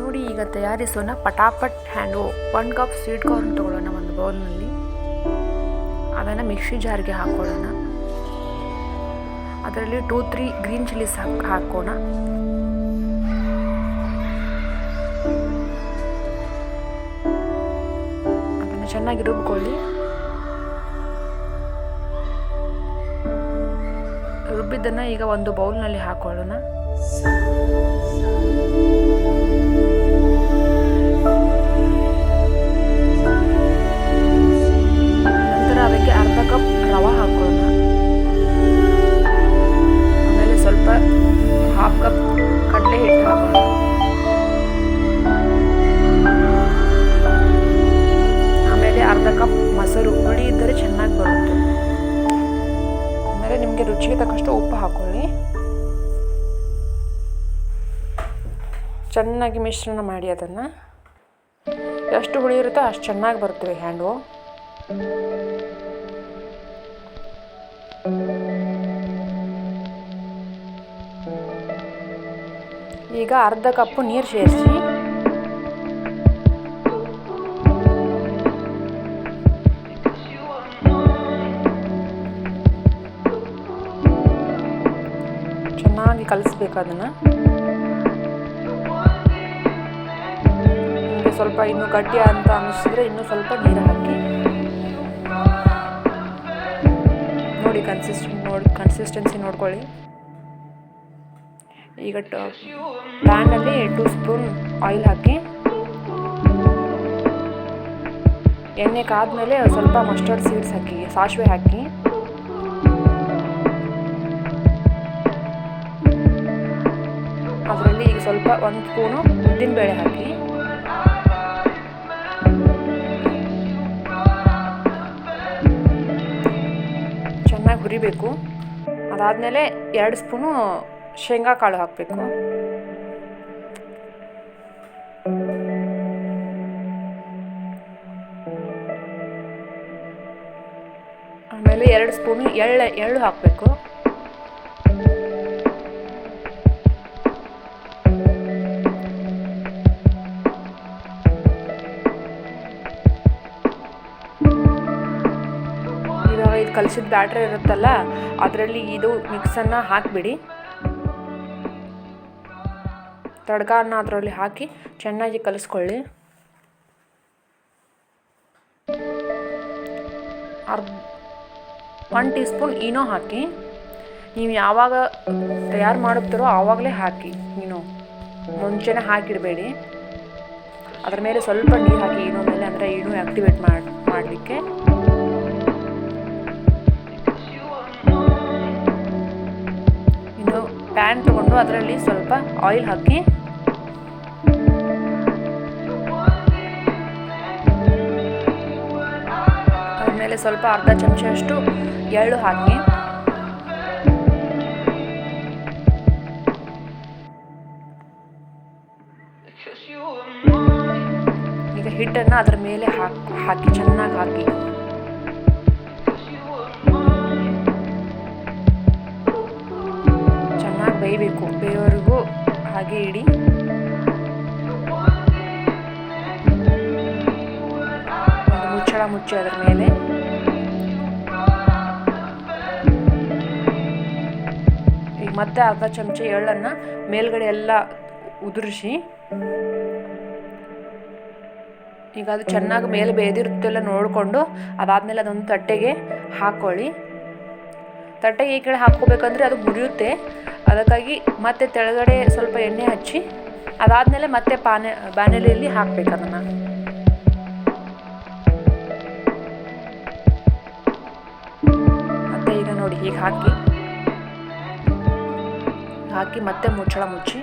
ನೋಡಿ ಈಗ ತಯಾರಿಸೋಣ ಪಟಾಪಟ್ ಹ್ಯಾಂಡ್ವೋ. 1 cup sweet corn ತೊಗೊಳ್ಳೋಣ ಒಂದು ಬೌಲ್ನಲ್ಲಿ. ಅದನ್ನು ಮಿಕ್ಸಿ ಜಾರ್ಗೆ ಹಾಕೊಳ್ಳೋಣ. ಅದರಲ್ಲಿ 2-3 ಗ್ರೀನ್ ಚಿಲ್ಲೀಸ್ ಹಾಕೋಣ. ಅದನ್ನು ಚೆನ್ನಾಗಿ ರುಬ್ಕೊಳ್ಳಿ. ರುಬ್ಬಿದ್ದನ್ನು ಈಗ ಒಂದು ಬೌಲ್ನಲ್ಲಿ ಹಾಕೊಳ್ಳೋಣ. ನಂತರ ಅದಕ್ಕೆ ಅರ್ಧ ಕಪ್ ರವೆ ಹಾಕೋಣ. ಆಮೇಲೆ ಸ್ವಲ್ಪ ಹಾಫ್ ಕಪ್ ಕಡಲೆ ಹಿಟ್ಟು ಹಾಕೋಣ. ಆಮೇಲೆ ಅರ್ಧ ಕಪ್ ಮೊಸರು, ಹುಳಿ ಇದ್ದರೆ ಚೆನ್ನಾಗಿ ಬರುತ್ತೆ. ಆಮೇಲೆ ನಿಮಗೆ ರುಚಿಗೆ ತಕ್ಕಷ್ಟು ಉಪ್ಪು ಹಾಕೊಳ್ಳಿ. ಚೆನ್ನಾಗಿ ಮಿಶ್ರಣ ಮಾಡಿ ಅದನ್ನು. ಎಷ್ಟು ಹುಳಿ ಇರುತ್ತೋ ಅಷ್ಟು ಚೆನ್ನಾಗಿ ಬರ್ತವೆ ಹ್ಯಾಂಡ್ವೋ. ಈಗ ಅರ್ಧ ಕಪ್ಪು ನೀರು ಸೇರಿಸಿ ಚೆನ್ನಾಗಿ ಕಲಿಸ್ಬೇಕು ಅದನ್ನು. ನಿಮಗೆ ಸ್ವಲ್ಪ ಇನ್ನೂ ಗಟ್ಟಿ ಅಂತ ಅನ್ನಿಸಿದ್ರೆ ಇನ್ನೂ ಸ್ವಲ್ಪ ನೀರು ಹಾಕಿ. ನೋಡಿ ಕನ್ಸಿಸ್ಟೆನ್ಸಿ ನೋಡ್ಕೊಳ್ಳಿ. ಈಗ ಪ್ಯಾನಲ್ಲಿ 2 ಸ್ಪೂನ್ ಆಯಿಲ್ ಹಾಕಿ, ಎಣ್ಣೆ ಕಾದ್ಮೇಲೆ ಸ್ವಲ್ಪ ಮಸ್ಟರ್ಡ್ ಸೀಡ್ಸ್ ಹಾಕಿ, ಸಾಸಿವೆ ಹಾಕಿ. ಅದರಲ್ಲಿ ಈಗ ಸ್ವಲ್ಪ 1 ಸ್ಪೂನು ಉದ್ದಿನಬೇಳೆ ಹಾಕಿ. ಚೆನ್ನಾಗಿ ಹುರಿಬೇಕು. ಅದಾದಮೇಲೆ 2 ಸ್ಪೂನು ಶೇಂಗಾ ಕಾಳು ಹಾಕಬೇಕು. ಆಮೇಲೆ 2 ಸ್ಪೂನು ಎಳ್ಳು ಹಾಕಬೇಕು. ಇವಾಗ ಇದು ಕಲಸಿದ ಬ್ಯಾಟ್ರಿ ಇರುತ್ತಲ್ಲ, ಅದರಲ್ಲಿ ಇದು ಮಿಕ್ಸನ್ನು ಹಾಕಿಬಿಡಿ. ತಡ್ಕನ ಅದರಲ್ಲಿ ಹಾಕಿ ಚೆನ್ನಾಗಿ ಕಲಿಸ್ಕೊಳ್ಳಿ. 1 ಟೀ ಸ್ಪೂನ್ ಈನೋ ಹಾಕಿ. ನೀವು ಯಾವಾಗ ತಯಾರು ಮಾಡುತ್ತೀರೋ ಆವಾಗಲೇ ಹಾಕಿ. ಈನೋ ಮುಂಚೆನೇ ಹಾಕಿಡಬೇಡಿ. ಅದರ ಮೇಲೆ ಸ್ವಲ್ಪ ನೀರು ಹಾಕಿ ಈನೋ ಮೇಲೆ, ಅಂದರೆ ಈನೋ ಆ್ಯಕ್ಟಿವೇಟ್ ಮಾಡಲಿಕ್ಕೆ. ಇನ್ನು ಪ್ಯಾನ್ ತಗೊಂಡು ಅದರಲ್ಲಿ ಸ್ವಲ್ಪ ಆಯಿಲ್ ಹಾಕಿ, ಆಮೇಲೆ ಸ್ವಲ್ಪ ಅರ್ಧ ಚಮಚದಷ್ಟು ಎಳ್ಳು ಹಾಕಿ. ಈಗ ಹಿಟ್ಟನ್ನು ಅದರ ಮೇಲೆ ಹಾಕಿ ಚೆನ್ನಾಗಿ ಹಾಕಿ. ಚೆನ್ನಾಗಿ ಬೇಯಬೇಕು. ಬೇಯೋವರೆಗೂ ಹಾಗೆ ಇಡಿ. ಒಂದು ಮುಚ್ಚಳ ಮುಚ್ಚಿ ಅದರ ಮೇಲೆ. ಈಗ ಮತ್ತೆ ಅರ್ಧ ಚಮಚ ಎಳ್ಳನ್ನು ಮೇಲ್ಗಡೆ ಎಲ್ಲ ಉದುರಿಸಿ, ಈಗ ಅದು ಚೆನ್ನಾಗಿ ಮೇಲೆ ಬೇಯ್ದಿರುತ್ತೆಲ್ಲ ನೋಡಿಕೊಂಡು ಅದಾದಮೇಲೆ ಅದೊಂದು ತಟ್ಟೆಗೆ ಹಾಕ್ಕೊಳ್ಳಿ. ತಟ್ಟೆಗೆ ಈ ಕಡೆ ಹಾಕ್ಕೋಬೇಕಂದ್ರೆ ಅದು ಮುರಿಯುತ್ತೆ. ಅದಕ್ಕಾಗಿ ಮತ್ತೆ ತೆಳಗಡೆ ಸ್ವಲ್ಪ ಎಣ್ಣೆ ಹಚ್ಚಿ ಅದಾದಮೇಲೆ ಮತ್ತೆ ಬಾಣಲೆಯಲ್ಲಿ ಹಾಕಬೇಕು ಅದನ್ನು. ಮತ್ತೆ ಈಗ ನೋಡಿ ಹೀಗೆ ಹಾಕಿ ಮತ್ತೆ ಮುಚ್ಚಳ ಮುಚ್ಚಿ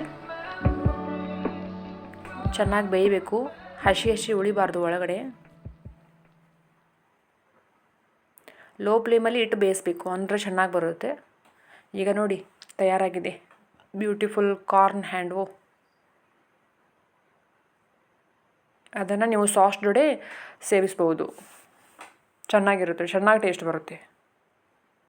ಚೆನ್ನಾಗಿ ಬೇಯಬೇಕು. ಹಸಿ ಉಳಿಬಾರ್ದು ಒಳಗಡೆ. ಲೋ ಫ್ಲೇಮಲ್ಲಿ ಇಟ್ಟು ಬೇಯಿಸ್ಬೇಕು, ಅಂದರೆ ಚೆನ್ನಾಗಿ ಬರುತ್ತೆ. ಈಗ ನೋಡಿ ತಯಾರಾಗಿದೆ ಬ್ಯೂಟಿಫುಲ್ ಕಾರ್ನ್ ಹ್ಯಾಂಡ್ವೋ. ಅದನ್ನು ನೀವು ಸಾಸ್ ಜೊತೆ ಸೇವಿಸ್ಬೋದು. ಚೆನ್ನಾಗಿರುತ್ತೆ, ಚೆನ್ನಾಗಿ ಟೇಸ್ಟ್ ಬರುತ್ತೆ.